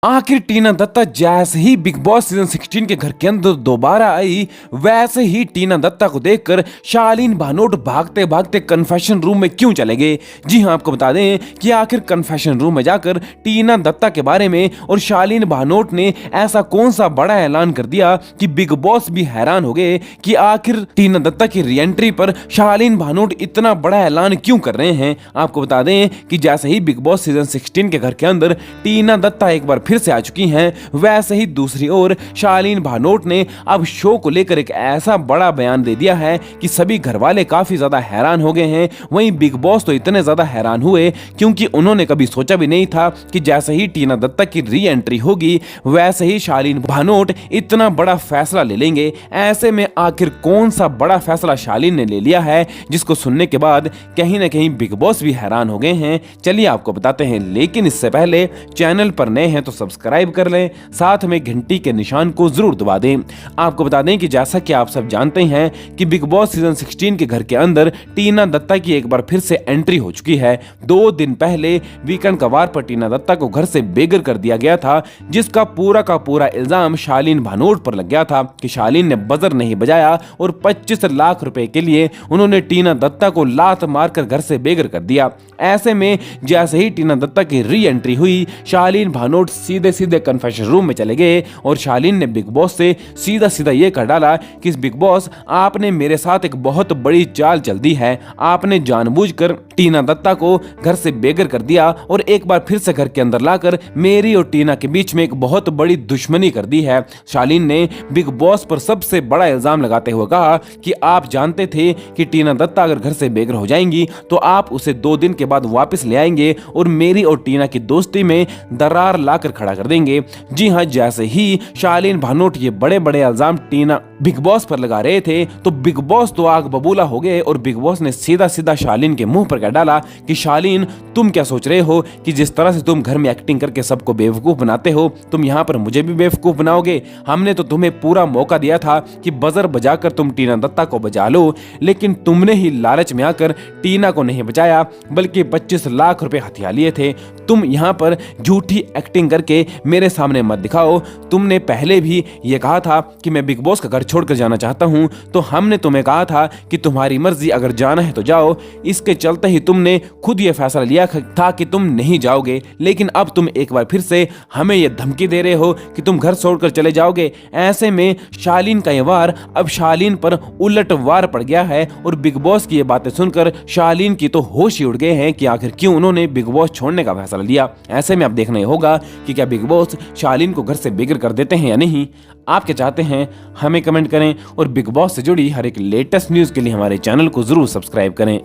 आखिर टीना दत्ता जैसे ही big boss season 16 के घर के अंदर दोबारा आई, वैसे ही टीना दत्ता को देखकर शालीन भानोट भागते भागते कन्फेशन रूम में क्यों चले गए। जी हां, आपको बता दें कि आखिर कन्फेशन रूम में जाकर टीना दत्ता के बारे में और शालीन भानोट ने ऐसा कौन सा बड़ा ऐलान कर दिया कि बिग बॉस भी हैरान हो गए कि आखिर टीना दत्ता की रीएंट्री पर शालीन भानोट इतना बड़ा ऐलान क्यों कर रहे हैं। आपको बता दें कि जैसे ही बिग बॉस सीजन 16 के घर के अंदर टीना दत्ता एक बार फिर से आ चुकी हैं, वैसे ही दूसरी ओर शालीन भानोट ने अब शो को लेकर एक ऐसा बड़ा बयान दे दिया है कि सभी घरवाले काफी ज्यादा हैरान हो गए हैं। वहीं बिग बॉस तो इतने ज्यादा हैरान हुए क्योंकि उन्होंने कभी सोचा भी नहीं था कि जैसे ही टीना दत्ता की री एंट्री होगी, वैसे ही शालीन भानोट इतना बड़ा फैसला ले लेंगे। ऐसे में आखिर कौन सा बड़ा फैसला शालीन ने ले लिया है, जिसको सुनने के बाद कहीं ना कहीं बिग बॉस भी हैरान हो गए हैं। चलिए आपको बताते हैं, लेकिन इससे पहले चैनल पर नए हैं तो सब्सक्राइब कर लें, साथ में घंटी के निशान को जरूर दबा दें। आपको बता दें कि जैसा कि आप सब जानते हैं कि बिग बॉस सीजन 16 के घर के अंदर टीना दत्ता की एक बार फिर से एंट्री हो चुकी है। 2 दिन पहले वीकेंड का वार पर टीना दत्ता को घर से बेघर कर दिया गया था, जिसका पूरा का पूरा इल्जाम शालीन भानोट पर लग गया था कि शालीन ने बजर नहीं बजाया और 25 लाख रुपए के लिए उन्होंने टीना दत्ता को लात मारकर घर से बेघर कर दिया। ऐसे में जैसे ही टीना दत्ता की री एंट्री हुई, शालीन भानोट सीधे सीधे कन्फेशन रूम में चले गए और शालीन ने बिग बॉस से सीधा सीधा ये कह डाला कि बिग बॉस, आपने मेरे साथ एक बहुत बड़ी चाल चल दी है। आपने जानबूझकर टीना दत्ता को घर से बेघर कर दिया और एक बार फिर से घर के अंदर लाकर मेरी और टीना के बीच में एक बहुत बड़ी दुश्मनी कर दी है। शालीन ने बिग बॉस पर सबसे बड़ा इल्जाम लगाते हुए कहा कि आप जानते थे कि टीना दत्ता अगर घर से बेघर हो जाएंगी तो आप उसे 2 दिन के बाद वापस ले आएंगे और मेरी और टीना की दोस्ती में दरार लाकर खड़ा कर देंगे। जी हां, जैसे ही शालीन भानोट ये बड़े बड़े इल्जाम टीना बिग बॉस पर लगा रहे थे तो बिग बॉस तो आग बबूला हो गए और बिग बॉस ने सीधा सीधा शालीन के मुंह पर कह डाला कि शालीन, तुम क्या सोच रहे हो कि जिस तरह से तुम घर में एक्टिंग करके सबको बेवकूफ बनाते हो, तुम यहां पर मुझे भी बेवकूफ बनाओगे। हमने तो तुम्हें पूरा मौका दिया था कि बजर बजाकर तुम टीना दत्ता को बचा लो, लेकिन तुमने ही लालच में आकर टीना को नहीं बचाया बल्कि 25 लाख रुपए हथिया लिए थे। तुम यहां पर झूठी एक्टिंग करके मेरे सामने मत दिखाओ। तुमने पहले भी ये कहा था कि मैं बिग बॉस का घर छोड़कर जाना चाहता हूं, तो हमने तुम्हें कहा था कि तुम्हारी मर्जी, अगर जाना है तो जाओ। इसके चलते ही तुमने खुद ये फैसला लिया था कि तुम नहीं जाओगे, लेकिन अब तुम एक बार फिर से हमें ये धमकी दे रहे हो कि तुम घर छोड़कर चले जाओगे। ऐसे में शालीन का ये वार अब शालीन पर उलट वार पड़ गया है और बिग बॉस की ये बातें सुनकर शालीन की तो होश ही उड़ गए हैं कि आखिर क्यों उन्होंने बिग बॉस छोड़ने का फैसला लिया। ऐसे में अब देखना ही होगा कि क्या बिग बॉस शालीन को घर से बेघर कर देते हैं या नहीं। आप क्या चाहते हैं, हमें कमेंट करें और बिग बॉस से जुड़ी हर एक लेटेस्ट न्यूज़ के लिए हमारे चैनल को जरूर सब्सक्राइब करें।